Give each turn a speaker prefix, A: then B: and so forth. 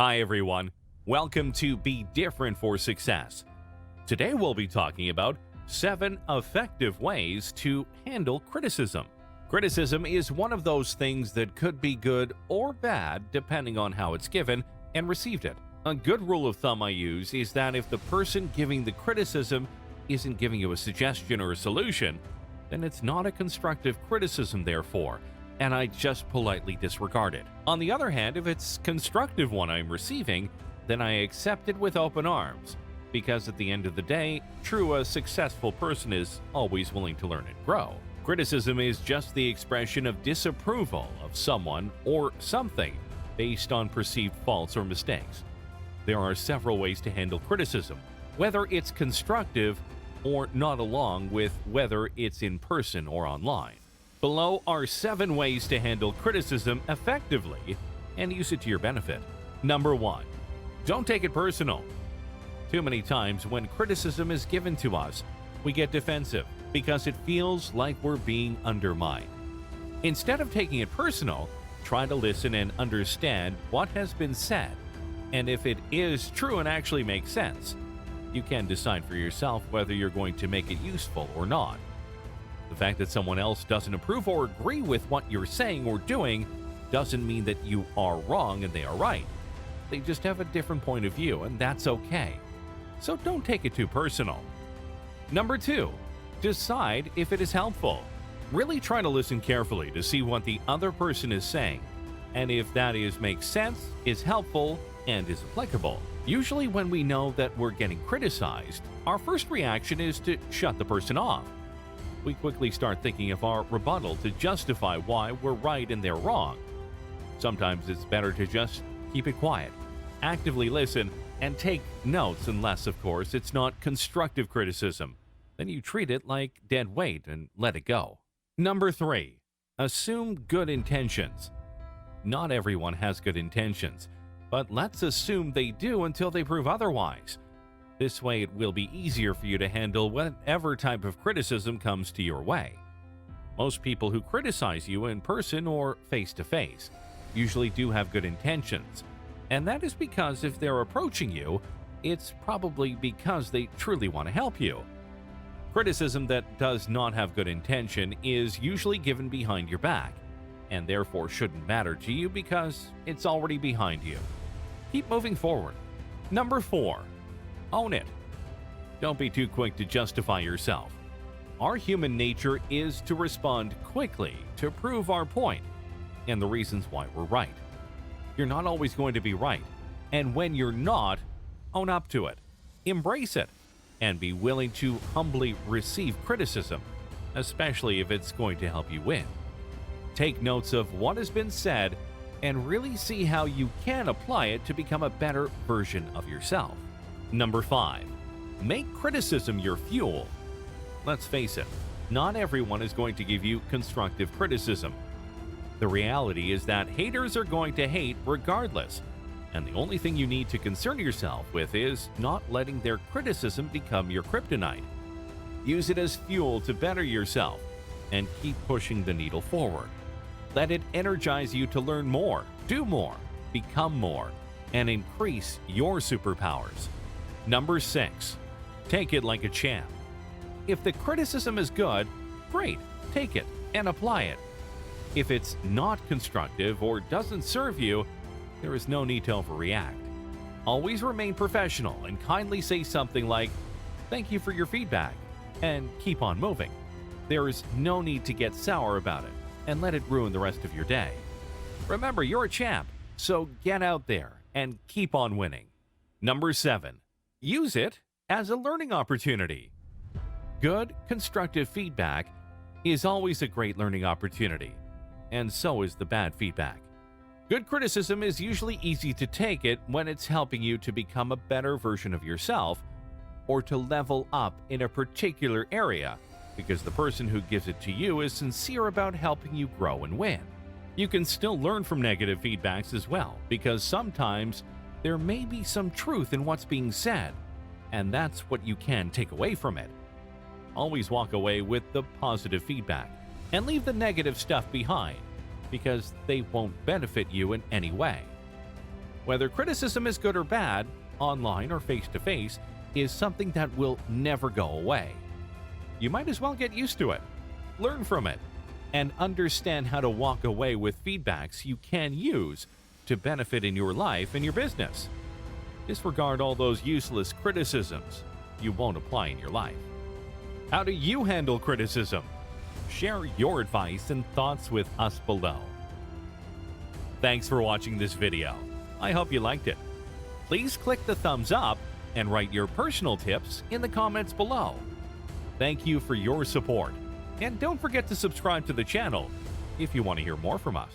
A: Hi everyone, welcome to Be Different for Success. Today we'll be talking about 7 effective ways to handle criticism. Criticism is one of those things that could be good or bad depending on how it's given and received it. A good rule of thumb I use is that if the person giving the criticism isn't giving you a suggestion or a solution, then it's not a constructive criticism therefore, and I just politely disregard it. On the other hand, if it's constructive one I'm receiving, then I accept it with open arms, because at the end of the day, a successful person is always willing to learn and grow. Criticism is just the expression of disapproval of someone or something based on perceived faults or mistakes. There are several ways to handle criticism, whether it's constructive or not, along with whether it's in person or online. Below are 7 ways to handle criticism effectively and use it to your benefit. Number 1. Don't take it personal. Too many times when criticism is given to us, we get defensive because it feels like we're being undermined. Instead of taking it personal, try to listen and understand what has been said, and if it is true and actually makes sense, you can decide for yourself whether you're going to make it useful or not. The fact that someone else doesn't approve or agree with what you're saying or doing doesn't mean that you are wrong and they are right. They just have a different point of view, and that's okay. So don't take it too personal. Number 2, decide if it is helpful. Really try to listen carefully to see what the other person is saying, and if that makes sense, is helpful, and is applicable. Usually when we know that we're getting criticized, our first reaction is to shut the person off. We quickly start thinking of our rebuttal to justify why we're right and they're wrong. Sometimes it's better to just keep it quiet, actively listen, and take notes unless, of course, it's not constructive criticism. Then you treat it like dead weight and let it go. Number 3, assume good intentions. Not everyone has good intentions, but let's assume they do until they prove otherwise. This way it will be easier for you to handle whatever type of criticism comes to your way. Most people who criticize you in person or face-to-face usually do have good intentions, and that is because if they're approaching you, it's probably because they truly want to help you. Criticism that does not have good intention is usually given behind your back, and therefore shouldn't matter to you because it's already behind you. Keep moving forward. Number 4. Own it. Don't be too quick to justify yourself. Our human nature is to respond quickly to prove our point and the reasons why we're right. You're not always going to be right, and when you're not, own up to it, embrace it, and be willing to humbly receive criticism, especially if it's going to help you win. Take notes of what has been said and really see how you can apply it to become a better version of yourself. Number 5, make criticism your fuel. Let's face it, not everyone is going to give you constructive criticism. The reality is that haters are going to hate regardless, and the only thing you need to concern yourself with is not letting their criticism become your kryptonite. Use it as fuel to better yourself and keep pushing the needle forward. Let it energize you to learn more, do more, become more, and increase your superpowers. Number 6, take it like a champ. If the criticism is good, great, take it and apply it. If it's not constructive or doesn't serve you, there is no need to overreact. Always remain professional and kindly say something like, "Thank you for your feedback," and keep on moving. There is no need to get sour about it and let it ruin the rest of your day. Remember, you're a champ, so get out there and keep on winning. Number 7, use it as a learning opportunity. Good, constructive feedback is always a great learning opportunity, and so is the bad feedback. Good criticism is usually easy to take it when it's helping you to become a better version of yourself or to level up in a particular area, because the person who gives it to you is sincere about helping you grow and win. You can still learn from negative feedbacks as well, because sometimes there may be some truth in what's being said, and that's what you can take away from it. Always walk away with the positive feedback and leave the negative stuff behind, because they won't benefit you in any way. Whether criticism is good or bad, online or face-to-face, is something that will never go away. You might as well get used to it, learn from it, and understand how to walk away with feedbacks you can use to benefit in your life and your business. Disregard all those useless criticisms you won't apply in your life. How do you handle criticism? Share your advice and thoughts with us below. Thanks for watching this video. I hope you liked it. Please click the thumbs up and write your personal tips in the comments below. Thank you for your support. And don't forget to subscribe to the channel if you want to hear more from us.